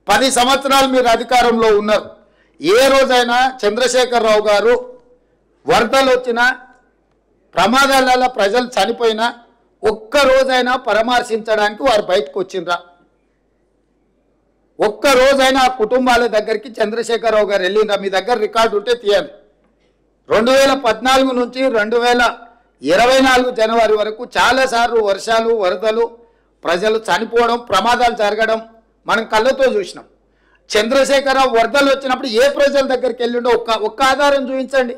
10 సంవత్సరాలు మీరు అధికారంలో ఉన్నారు. ఏ రోజైనా చంద్రశేఖరరావు గారు వరదలు వచ్చినా ప్రమాదాలలో ప్రజలు చనిపోయినా ఒక్క రోజైనా పరామర్శించడానికి వారు బయటకు వచ్చిండ్రా? ఒక్క రోజైనా ఆ కుటుంబాల దగ్గరికి చంద్రశేఖరరావు గారు వెళ్ళిండ్రా? మీ దగ్గర రికార్డు ఉంటే తీయండి. 2014 నుంచి 2024 జనవరి వరకు చాలాసార్లు వర్షాలు, వరదలు, ప్రజలు చనిపోవడం, ప్రమాదాలు జరగడం మనం కళ్ళతో చూసినాం. చంద్రశేఖరరావు వరదలు వచ్చినప్పుడు ఏ ప్రజల దగ్గరికి వెళ్ళిండో ఒక్క ఆధారం చూపించండి.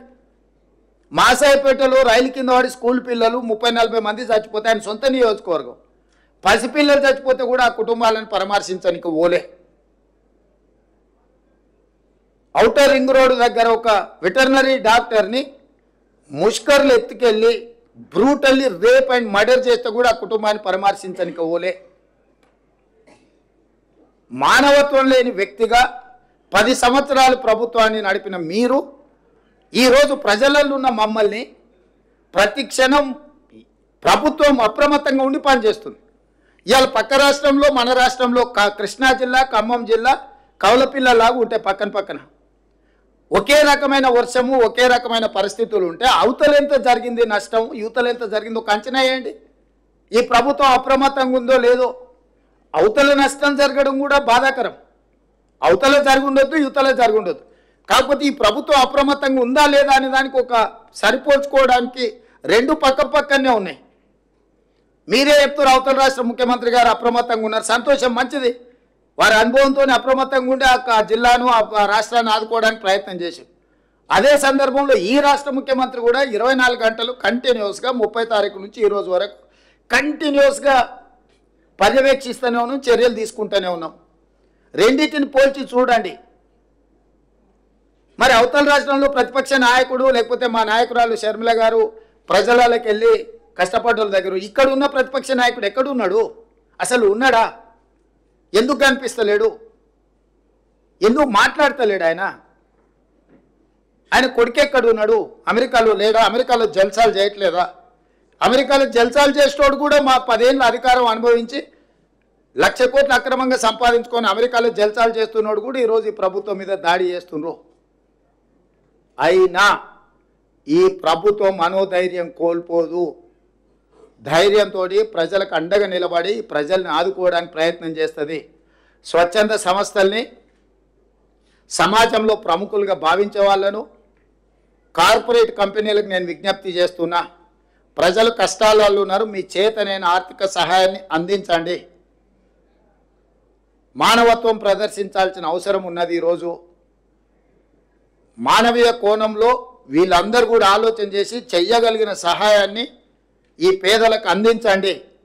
మాసాయిపేటలో రైలు కింద వాడి స్కూల్ పిల్లలు 30-40 మంది చచ్చిపోతే ఆయన సొంత నియోజకవర్గం. పసిపిల్లలు చచ్చిపోతే కూడా ఆ కుటుంబాలను పరామర్శించడానికి ఓలే. ఔటర్ రింగ్ రోడ్డు దగ్గర ఒక వెటర్నరీ డాక్టర్ని ముష్కర్లు ఎత్తుకెళ్ళి బ్రూటల్లీ రేప్ అండ్ మర్డర్ చేస్తే కూడా ఆ కుటుంబాన్ని పరామర్శించడానికి ఓలే. మానవత్వం లేని వ్యక్తిగా 10 సంవత్సరాలు ప్రభుత్వాన్ని నడిపిన మీరు ఈరోజు ప్రజలలో ఉన్న మమ్మల్ని ప్రతి క్షణం ప్రభుత్వం అప్రమత్తంగా ఉండి పనిచేస్తుంది. ఇవాళ పక్క రాష్ట్రంలో మన రాష్ట్రంలో కృష్ణా జిల్లా, ఖమ్మం జిల్లా కౌలపిల్లలాగా ఉంటాయి పక్కన పక్కన. ఒకే రకమైన వర్షము, ఒకే రకమైన పరిస్థితులు ఉంటే అవతలెంత జరిగింది నష్టం, యువతలెంత జరిగిందో ఒక అంచనా వేయండి. ఈ ప్రభుత్వం అప్రమత్తంగా ఉందో లేదో. అవతల నష్టం జరగడం కూడా బాధాకరం. అవతల జరిగి ఉండొద్దు, యువతల జరిగి ఉండొద్దు. కాకపోతే ఈ ప్రభుత్వం అప్రమత్తంగా ఉందా లేదా అనే దానికి ఒక సరిపోల్చుకోవడానికి రెండు పక్కనే ఉన్నాయి. మీరే చెప్తారు అవతల రాష్ట్ర ముఖ్యమంత్రి గారు అప్రమత్తంగా ఉన్నారు, సంతోషం, మంచిది. వారి అనుభవంతో అప్రమత్తంగా ఉండి ఆ జిల్లాను, ఆ రాష్ట్రాన్ని ఆదుకోవడానికి ప్రయత్నం చేశారు. అదే సందర్భంలో ఈ రాష్ట్ర ముఖ్యమంత్రి కూడా 24 గంటలు కంటిన్యూస్గా 30 తారీఖు నుంచి ఈ రోజు వరకు కంటిన్యూస్గా పర్యవేక్షిస్తూనే ఉన్నాం, చర్యలు తీసుకుంటూనే ఉన్నాం. రెండింటిని పోల్చి చూడండి. మరి అవతల రాష్ట్రంలో ప్రతిపక్ష నాయకుడు లేకపోతే మా నాయకురాలు షర్మిల గారు ప్రజలకి వెళ్ళి కష్టపడ్డల దగ్గర, ఇక్కడ ఉన్న ప్రతిపక్ష నాయకుడు ఎక్కడున్నాడు? అసలు ఉన్నాడా? ఎందుకు కనిపిస్తలేడు? ఎందుకు మాట్లాడతలేడు? ఆయన కొడుకెక్కడ ఉన్నాడు? అమెరికాలో లేడా? అమెరికాలో జల్సాలు చేయట్లేదా? అమెరికాలో జల్సాలు చేసేటోడు కూడా మా 10 ఏళ్ళ అధికారం అనుభవించి 1,00,000 కోట్లు అక్రమంగా సంపాదించుకొని అమెరికాలో జల్సాలు చేస్తున్నాడు కూడా ఈరోజు ఈ ప్రభుత్వం మీద దాడి చేస్తున్నారు. అయినా ఈ ప్రభుత్వం మనోధైర్యం కోల్పోదు. ధైర్యంతో ప్రజలకు అండగా నిలబడి ప్రజల్ని ఆదుకోవడానికి ప్రయత్నం చేస్తుంది. స్వచ్ఛంద సంస్థల్ని సమాజంలో ప్రముఖులుగా భావించే వాళ్ళను, కార్పొరేట్ కంపెనీలకు నేను విజ్ఞప్తి చేస్తున్నా, ప్రజలు కష్టాలలో ఉన్నారు, మీ చేతనైన ఆర్థిక సహాయాన్ని అందించండి. మానవత్వం ప్రదర్శించాల్సిన అవసరం ఉన్నది. ఈరోజు మానవీయ కోణంలో వీళ్ళందరూ కూడా ఆలోచన చేసి చెయ్యగలిగిన సహాయాన్ని ఈ పేదలకు అందించండి.